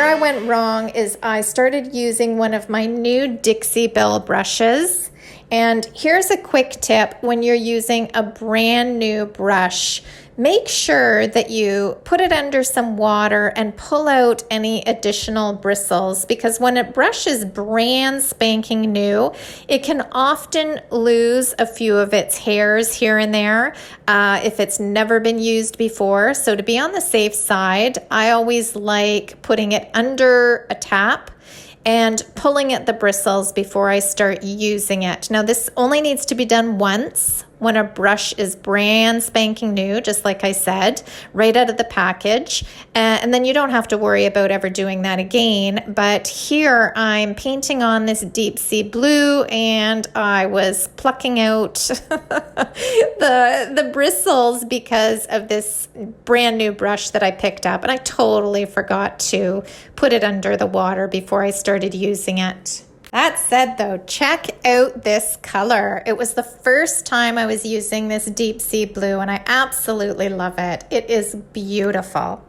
where I went wrong is I started using one of my new Dixie Belle brushes. And here's a quick tip when you're using a brand new brush. Make sure that you put it under some water and pull out any additional bristles, because when a brush is brand spanking new, it can often lose a few of its hairs here and there if it's never been used before. So to be on the safe side, I always like putting it under a tap and pulling at the bristles before I start using it. Now, this only needs to be done once when a brush is brand spanking new, just like I said, right out of the package. And then you don't have to worry about ever doing that again. But here I'm painting on this deep sea blue, and I was plucking out the bristles because of this brand new brush that I picked up. And I totally forgot to put it under the water before I started using it. That said, though, check out this color. It was the first time I was using this deep sea blue, and I absolutely love it. It is beautiful.